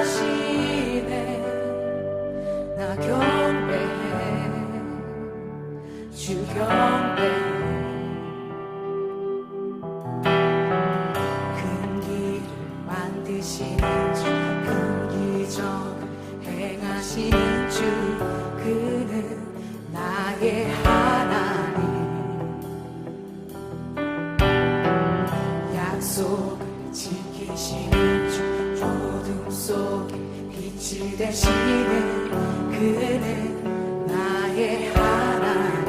역사하시네. 나 경배해, 주 경배해. 큰 길을 만드시는 주, 큰 기적 행하시는 주, 그는 나의 하나님. 약속을 지키시는 주, 어둠 속에 빛이 되시는 그는 나의 하나님.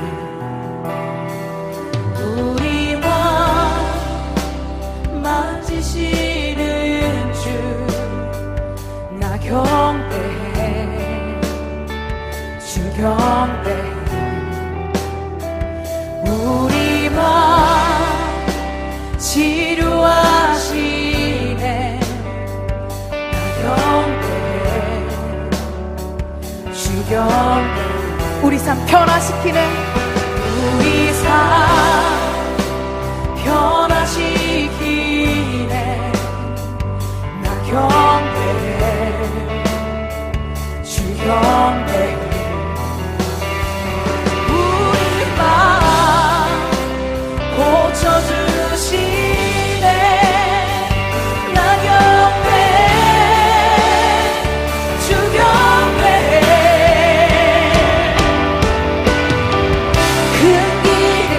우리와 만지시는 주, 나 경배해, 주 경배해. 우리와 치료하시네. 나 경배해, 주 경배해. 우리 삶 변화시키는, 우리 삶 변화시키네. 나 경배해, 주 경배해. 우리 맘 고쳐주시네. 나 경배해, 주 경배해. 큰 길을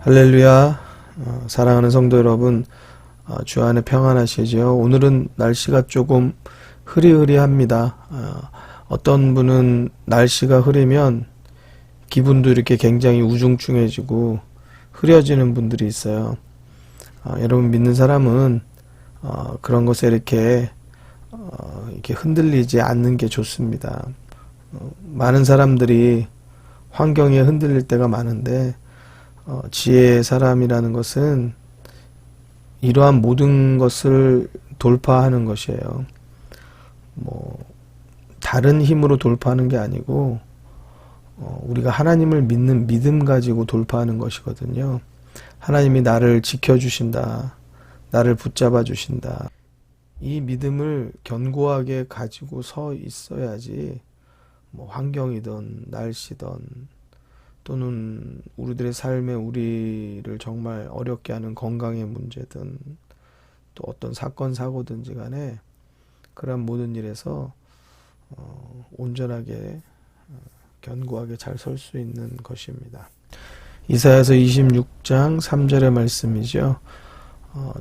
할렐루야. 사랑하는 성도 여러분, 주 안에 평안하시죠? 오늘은 날씨가 조금 흐리흐리합니다. 어떤 분은 날씨가 흐리면 기분도 이렇게 굉장히 우중충해지고 흐려지는 분들이 있어요. 여러분 믿는 사람은 그런 것에 이렇게 흔들리지 않는 게 좋습니다. 많은 사람들이 환경에 흔들릴 때가 많은데 지혜의 사람이라는 것은 이러한 모든 것을 돌파하는 것이에요. 다른 힘으로 돌파하는 게 아니고 우리가 하나님을 믿는 믿음 가지고 돌파하는 것이거든요. 하나님이 나를 지켜주신다. 나를 붙잡아 주신다. 이 믿음을 견고하게 가지고 서 있어야지 환경이든 날씨든 또는 우리들의 삶에 우리를 정말 어렵게 하는 건강의 문제든 또 어떤 사건 사고든지 간에 그러한 모든 일에서 온전하게 견고하게 잘 설 수 있는 것입니다. 이사야서 26장 3절의 말씀이죠.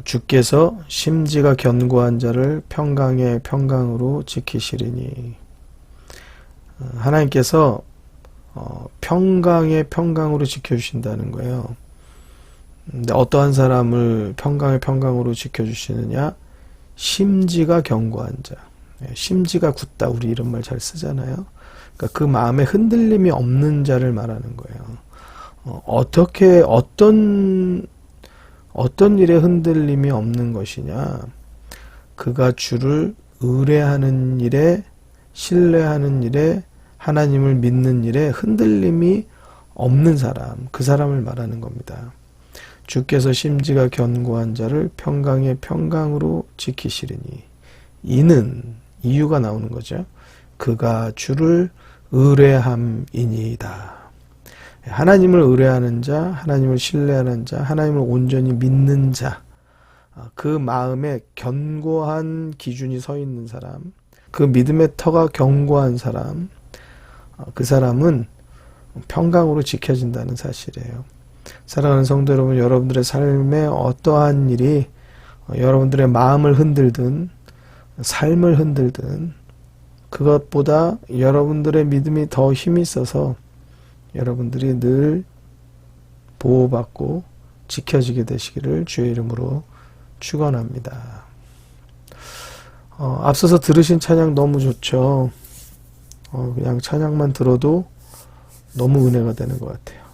주께서 심지가 견고한 자를 평강의 평강으로 지키시리니. 하나님께서 평강의 평강으로 지켜주신다는 거예요. 근데 어떠한 사람을 평강의 평강으로 지켜주시느냐? 심지가 견고한 자. 심지가 굳다. 우리 이런 말 잘 쓰잖아요. 그러니까 그 마음에 흔들림이 없는 자를 말하는 거예요. 어떤 일에 흔들림이 없는 것이냐? 그가 주를 의뢰하는 일에, 신뢰하는 일에, 하나님을 믿는 일에 흔들림이 없는 사람, 그 사람을 말하는 겁니다. 주께서 심지가 견고한 자를 평강의 평강으로 지키시리니. 이는, 이유가 나오는 거죠. 그가 주를 의뢰함이니이다. 하나님을 의뢰하는 자, 하나님을 신뢰하는 자, 하나님을 온전히 믿는 자, 그 마음에 견고한 기준이 서 있는 사람, 그 믿음의 터가 견고한 사람, 그 사람은 평강으로 지켜진다는 사실이에요. 사랑하는 성도 여러분, 여러분들의 삶에 어떠한 일이 여러분들의 마음을 흔들든 삶을 흔들든 그것보다 여러분들의 믿음이 더 힘이 있어서 여러분들이 늘 보호받고 지켜지게 되시기를 주의 이름으로 축원합니다. 앞서서 들으신 찬양 너무 좋죠. 그냥 찬양만 들어도 너무 은혜가 되는 것 같아요.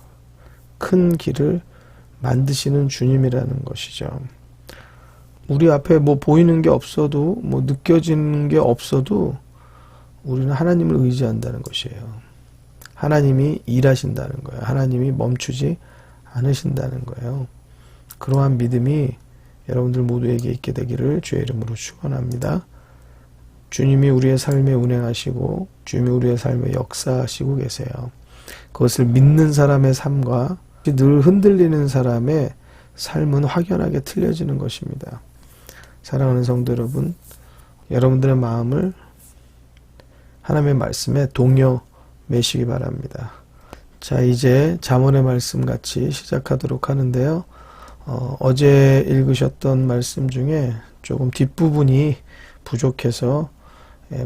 큰 길을 만드시는 주님이라는 것이죠. 우리 앞에 보이는 게 없어도 느껴지는 게 없어도 우리는 하나님을 의지한다는 것이에요. 하나님이 일하신다는 거예요. 하나님이 멈추지 않으신다는 거예요. 그러한 믿음이 여러분들 모두에게 있게 되기를 주의 이름으로 축원합니다. 주님이 우리의 삶에 운행하시고 주님이 우리의 삶에 역사하시고 계세요. 그것을 믿는 사람의 삶과 늘 흔들리는 사람의 삶은 확연하게 틀려지는 것입니다. 사랑하는 성도 여러분, 여러분들의 마음을 하나님의 말씀에 동요매시기 바랍니다. 자, 이제 잠언의 말씀 같이 시작하도록 하는데요. 어제 읽으셨던 말씀 중에 조금 뒷부분이 부족해서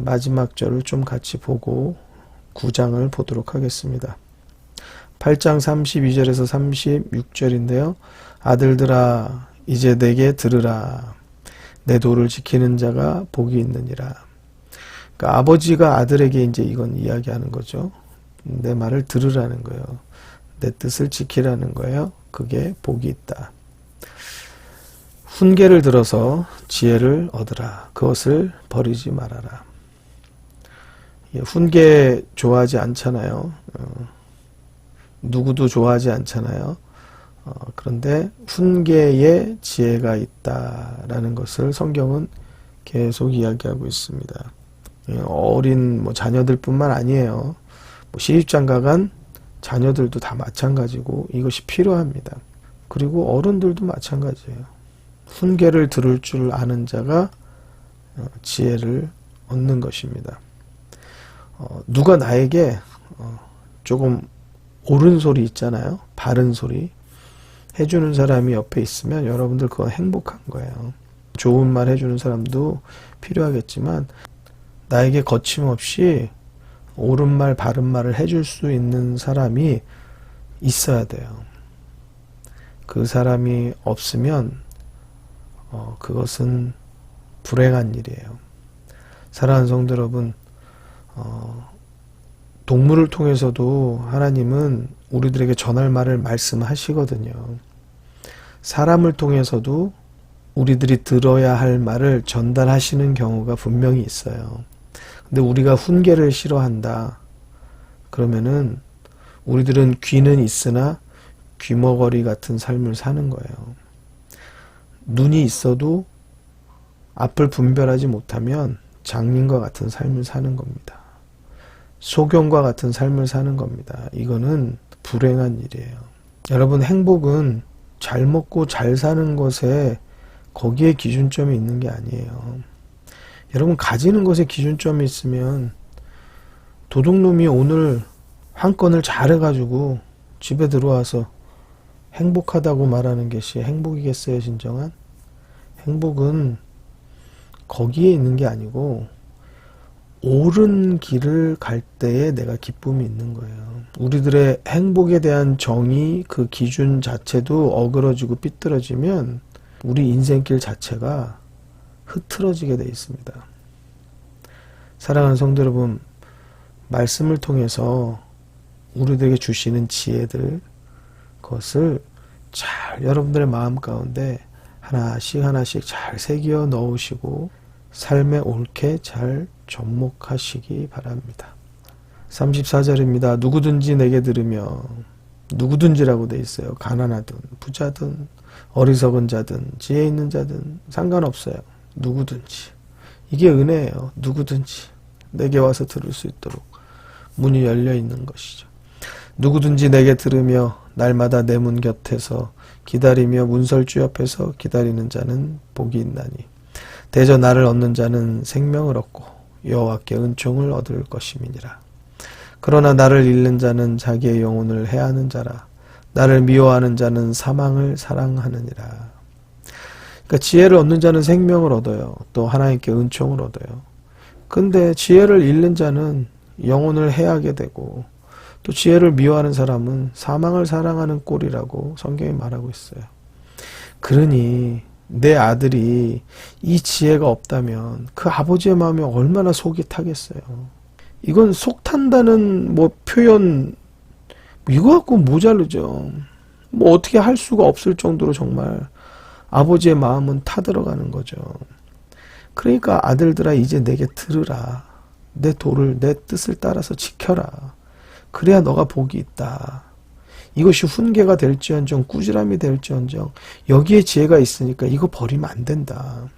마지막 절을 좀 같이 보고 9장을 보도록 하겠습니다. 8장 32절에서 36절인데요. 아들들아 이제 내게 들으라. 내 도를 지키는 자가 복이 있느니라. 그러니까 아버지가 아들에게 이제 이건 이야기하는 거죠. 내 말을 들으라는 거예요. 내 뜻을 지키라는 거예요. 그게 복이 있다. 훈계를 들어서 지혜를 얻으라. 그것을 버리지 말아라. 훈계 좋아하지 않잖아요. 누구도 좋아하지 않잖아요. 그런데 훈계에 지혜가 있다라는 것을 성경은 계속 이야기하고 있습니다. 어린 자녀들 뿐만 아니에요. 시집장가 간 자녀들도 다 마찬가지고 이것이 필요합니다. 그리고 어른들도 마찬가지예요. 훈계를 들을 줄 아는 자가 지혜를 얻는 것입니다. 누가 나에게 조금 옳은 소리 있잖아요. 바른 소리. 해주는 사람이 옆에 있으면 여러분들 그건 행복한 거예요. 좋은 말 해주는 사람도 필요하겠지만 나에게 거침없이 옳은 말 바른 말을 해줄 수 있는 사람이 있어야 돼요. 그 사람이 없으면 그것은 불행한 일이에요. 사랑하는 성도 여러분, 동물을 통해서도 하나님은 우리들에게 전할 말을 말씀하시거든요. 사람을 통해서도 우리들이 들어야 할 말을 전달하시는 경우가 분명히 있어요. 근데 우리가 훈계를 싫어한다. 그러면은 우리들은 귀는 있으나 귀머거리 같은 삶을 사는 거예요. 눈이 있어도 앞을 분별하지 못하면 장님과 같은 삶을 사는 겁니다. 소경과 같은 삶을 사는 겁니다. 이거는 불행한 일이에요. 여러분, 행복은 잘 먹고 잘 사는 것에 거기에 기준점이 있는 게 아니에요. 여러분, 가지는 것에 기준점이 있으면 도둑놈이 오늘 한 건을 잘해가지고 집에 들어와서 행복하다고 말하는 것이 행복이겠어요, 진정한? 행복은 거기에 있는 게 아니고 옳은 길을 갈 때에 내가 기쁨이 있는 거예요. 우리들의 행복에 대한 정의, 그 기준 자체도 어그러지고 삐뚤어지면 우리 인생길 자체가 흐트러지게 돼 있습니다. 사랑하는 성도 여러분, 말씀을 통해서 우리들에게 주시는 지혜들, 그것을 잘 여러분들의 마음 가운데 하나씩 하나씩 잘 새겨 넣으시고 삶에 옳게 잘 접목하시기 바랍니다. 34절입니다. 누구든지 내게 들으며, 누구든지라고 돼 있어요. 가난하든 부자든 어리석은 자든 지혜 있는 자든 상관없어요. 누구든지. 이게 은혜예요. 누구든지 내게 와서 들을 수 있도록 문이 열려 있는 것이죠. 누구든지 내게 들으며 날마다 내 문 곁에서 기다리며 문설주 옆에서 기다리는 자는 복이 있나니 대저 나를 얻는 자는 생명을 얻고 여호와께 은총을 얻을 것임이니라. 그러나 나를 잃는 자는 자기의 영혼을 해하는 자라. 나를 미워하는 자는 사망을 사랑하느니라. 그러니까 지혜를 얻는 자는 생명을 얻어요. 또 하나님께 은총을 얻어요. 근데 지혜를 잃는 자는 영혼을 해하게 되고, 또 지혜를 미워하는 사람은 사망을 사랑하는 꼴이라고 성경이 말하고 있어요. 그러니 내 아들이 이 지혜가 없다면 그 아버지의 마음이 얼마나 속이 타겠어요. 이건 속 탄다는 표현, 이거 갖고 모자르죠. 어떻게 할 수가 없을 정도로 정말 아버지의 마음은 타들어가는 거죠. 그러니까 아들들아, 이제 내게 들으라. 내 도를, 내 뜻을 따라서 지켜라. 그래야 너가 복이 있다. 이것이 훈계가 될지언정 꾸지람이 될지언정 여기에 지혜가 있으니까 이거 버리면 안 된다.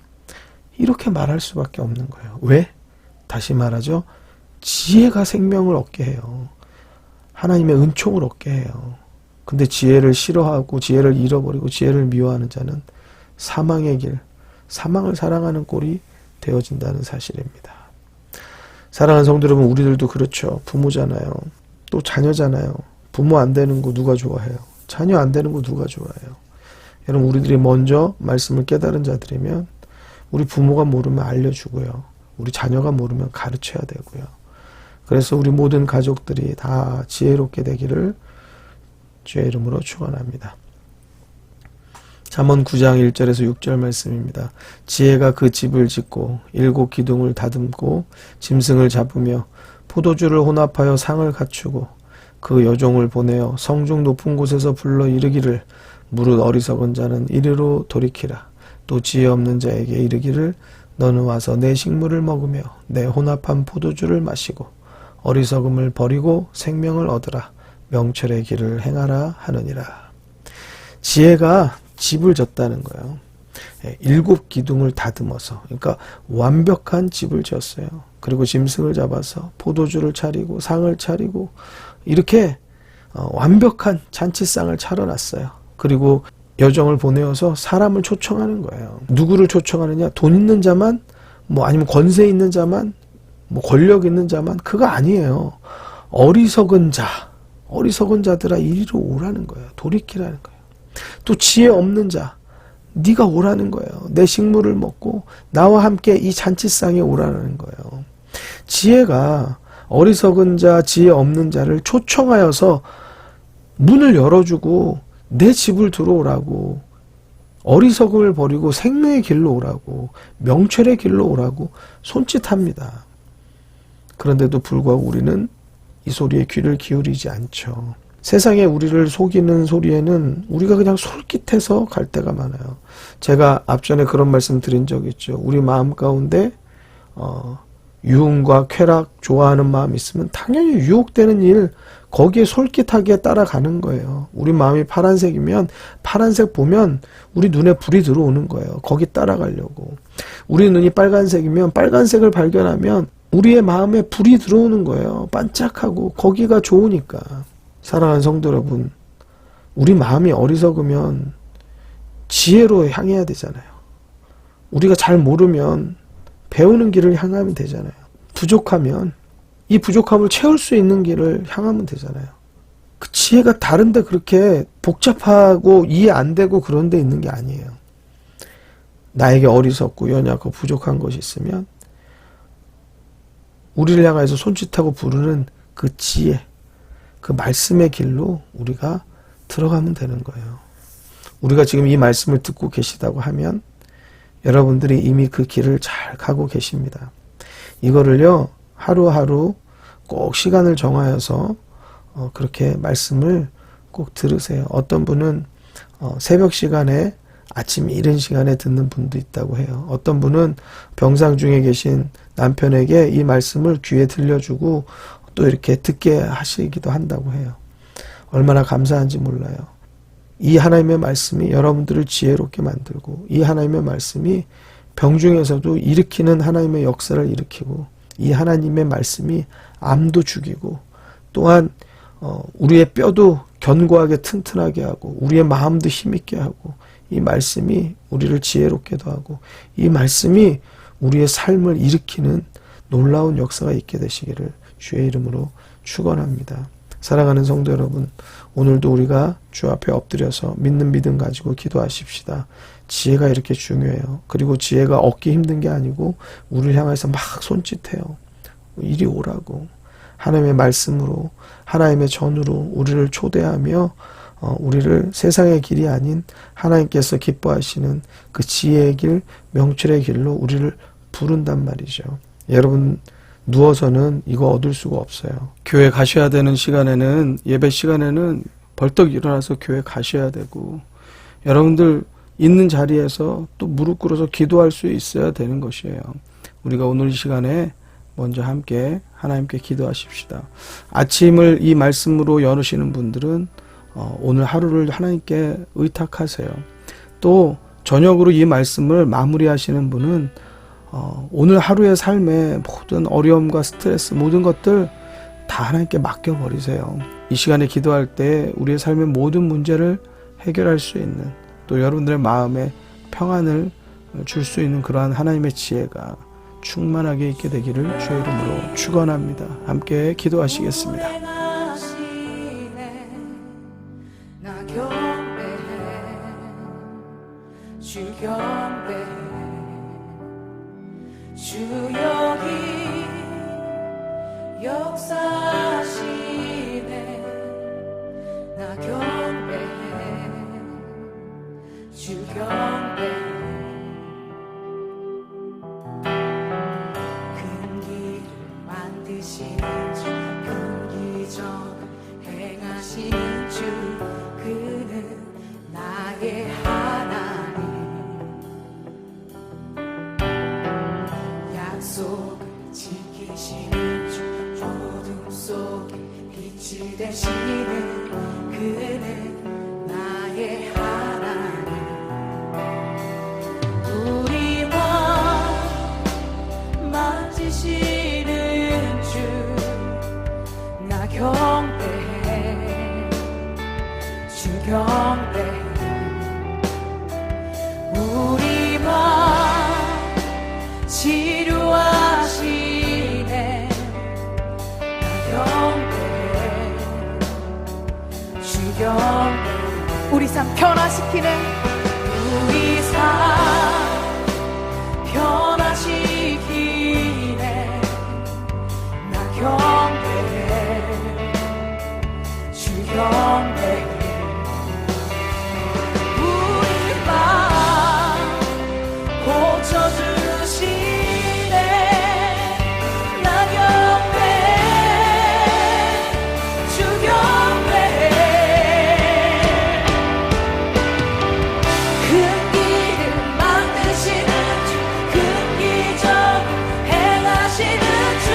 이렇게 말할 수밖에 없는 거예요. 왜? 다시 말하죠. 지혜가 생명을 얻게 해요. 하나님의 은총을 얻게 해요. 근데 지혜를 싫어하고 지혜를 잃어버리고 지혜를 미워하는 자는 사망의 길, 사망을 사랑하는 꼴이 되어진다는 사실입니다. 사랑하는 성도 여러분, 우리들도 그렇죠. 부모잖아요. 또 자녀잖아요. 부모 안 되는 거 누가 좋아해요? 자녀 안 되는 거 누가 좋아해요? 여러분, 우리들이 먼저 말씀을 깨달은 자들이면 우리 부모가 모르면 알려주고요. 우리 자녀가 모르면 가르쳐야 되고요. 그래서 우리 모든 가족들이 다 지혜롭게 되기를 주의 이름으로 축원합니다. 잠언 9장 1절에서 6절 말씀입니다. 지혜가 그 집을 짓고 7 기둥을 다듬고 짐승을 잡으며 포도주를 혼합하여 상을 갖추고 그 여종을 보내어 성중 높은 곳에서 불러 이르기를 무릇 어리석은 자는 이리로 돌이키라. 또 지혜 없는 자에게 이르기를 너는 와서 내 식물을 먹으며 내 혼합한 포도주를 마시고 어리석음을 버리고 생명을 얻으라. 명철의 길을 행하라 하느니라. 지혜가 집을 졌다는 거예요. 7 기둥을 다듬어서, 그러니까 완벽한 집을 지었어요. 그리고 짐승을 잡아서 포도주를 차리고 상을 차리고 이렇게 완벽한 잔치상을 차려놨어요. 그리고 여정을 보내어서 사람을 초청하는 거예요. 누구를 초청하느냐? 돈 있는 자만, 아니면 권세 있는 자만, 권력 있는 자만, 그거 아니에요. 어리석은 자들아 이리로 오라는 거예요. 돌이키라는 거예요. 또 지혜 없는 자, 네가 오라는 거예요. 내 식물을 먹고 나와 함께 이 잔치상에 오라는 거예요. 지혜가 어리석은 자, 지혜 없는 자를 초청하여서 문을 열어주고 내 집을 들어오라고, 어리석음을 버리고 생명의 길로 오라고, 명철의 길로 오라고 손짓합니다. 그런데도 불구하고 우리는 이 소리에 귀를 기울이지 않죠. 세상에 우리를 속이는 소리에는 우리가 그냥 솔깃해서 갈 때가 많아요. 제가 앞전에 그런 말씀 드린 적 있죠. 우리 마음 가운데 유흥과 쾌락 좋아하는 마음이 있으면 당연히 유혹되는 일, 거기에 솔깃하게 따라가는 거예요. 우리 마음이 파란색이면 파란색 보면 우리 눈에 불이 들어오는 거예요. 거기 따라가려고. 우리 눈이 빨간색이면 빨간색을 발견하면 우리의 마음에 불이 들어오는 거예요. 반짝하고 거기가 좋으니까. 사랑하는 성도 여러분, 우리 마음이 어리석으면 지혜로 향해야 되잖아요. 우리가 잘 모르면 배우는 길을 향하면 되잖아요. 부족하면 이 부족함을 채울 수 있는 길을 향하면 되잖아요. 그 지혜가 다른데 그렇게 복잡하고 이해 안 되고 그런 데 있는 게 아니에요. 나에게 어리석고 연약하고 부족한 것이 있으면 우리를 향해서 손짓하고 부르는 그 지혜, 그 말씀의 길로 우리가 들어가면 되는 거예요. 우리가 지금 이 말씀을 듣고 계시다고 하면 여러분들이 이미 그 길을 잘 가고 계십니다. 이거를요, 하루하루 꼭 시간을 정하여서 그렇게 말씀을 꼭 들으세요. 어떤 분은 새벽 시간에, 아침 이른 시간에 듣는 분도 있다고 해요. 어떤 분은 병상 중에 계신 남편에게 이 말씀을 귀에 들려주고 또 이렇게 듣게 하시기도 한다고 해요. 얼마나 감사한지 몰라요. 이 하나님의 말씀이 여러분들을 지혜롭게 만들고, 이 하나님의 말씀이 병중에서도 일으키는 하나님의 역사를 일으키고, 이 하나님의 말씀이 암도 죽이고, 또한 우리의 뼈도 견고하게 튼튼하게 하고, 우리의 마음도 힘있게 하고, 이 말씀이 우리를 지혜롭게도 하고, 이 말씀이 우리의 삶을 일으키는 놀라운 역사가 있게 되시기를 주의 이름으로 축원합니다. 사랑하는 성도 여러분, 오늘도 우리가 주 앞에 엎드려서 믿는 믿음 가지고 기도하십시다. 지혜가 이렇게 중요해요. 그리고 지혜가 얻기 힘든 게 아니고 우리를 향해서 막 손짓해요. 이리 오라고. 하나님의 말씀으로, 하나님의 전으로 우리를 초대하며 우리를 세상의 길이 아닌 하나님께서 기뻐하시는 그 지혜의 길, 명철의 길로 우리를 부른단 말이죠. 여러분, 누워서는 이거 얻을 수가 없어요. 교회 가셔야 되는 시간에는, 예배 시간에는 벌떡 일어나서 교회 가셔야 되고, 여러분들 있는 자리에서 또 무릎 꿇어서 기도할 수 있어야 되는 것이에요. 우리가 오늘 이 시간에 먼저 함께 하나님께 기도하십시다. 아침을 이 말씀으로 여누시는 분들은 오늘 하루를 하나님께 의탁하세요. 또 저녁으로 이 말씀을 마무리하시는 분은 오늘 하루의 삶의 모든 어려움과 스트레스, 모든 것들 다 하나님께 맡겨버리세요. 이 시간에 기도할 때 우리의 삶의 모든 문제를 해결할 수 있는, 또 여러분들의 마음에 평안을 줄 수 있는 그러한 하나님의 지혜가 충만하게 있게 되기를 주의 이름으로 축원합니다. 함께 기도하시겠습니다. 주 여기 역사하시네. 나 경배해. 주 경배해. 큰 길을 만드신 주, 큰 기적 행하신 주, 그는 나의 하나님. 약속을 지키시는 주, 어둠 속에 빛이 되시는 그는 나의 하나님. 우리와 만지시는 주, 나 경배해. 주 경배해. 삶 변화시키는 우리 삶 변화시키네. 나 경배해 주 경배해. 우리 맘 고쳐주시네. 나 경배해 주 경배해. 큰 길을 만드시는 주, 큰 기적 행하시는 주,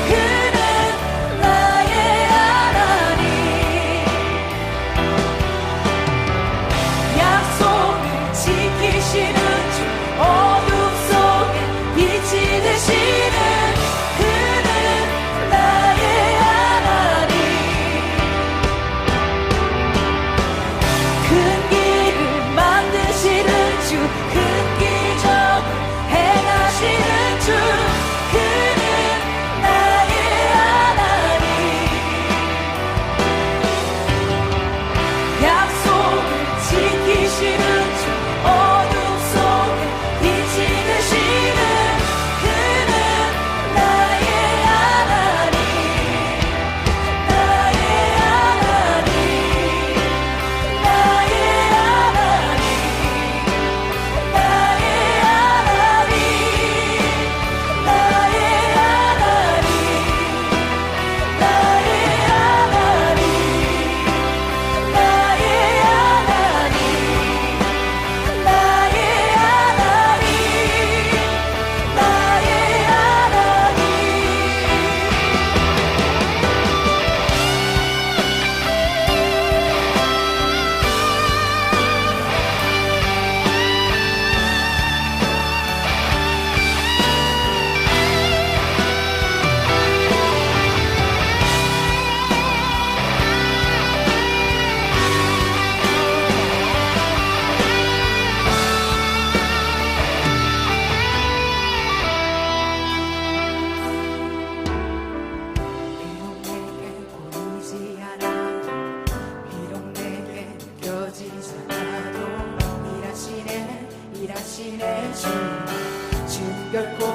그는 나의 하나님. 약속을 지키시는 주, 어둠 속에 빛이 되시는 그는 나의 하나님. 큰 길을 만드시는 주, 큰 기적을 행하시는 주, 그는 나의 하나님. 약속을 지키시는 주, 어둠 속에 빛이 되시는 그는 나의 하나님. 나의 하나님. 나의 하나님. 나의 하나님. 나의 하나님. 나의 하나님. 나의 하나님. 나의 비록 내게 보이지 않아도, 비록 내게 느껴지지 않아도 일하시네 주, 주는 결코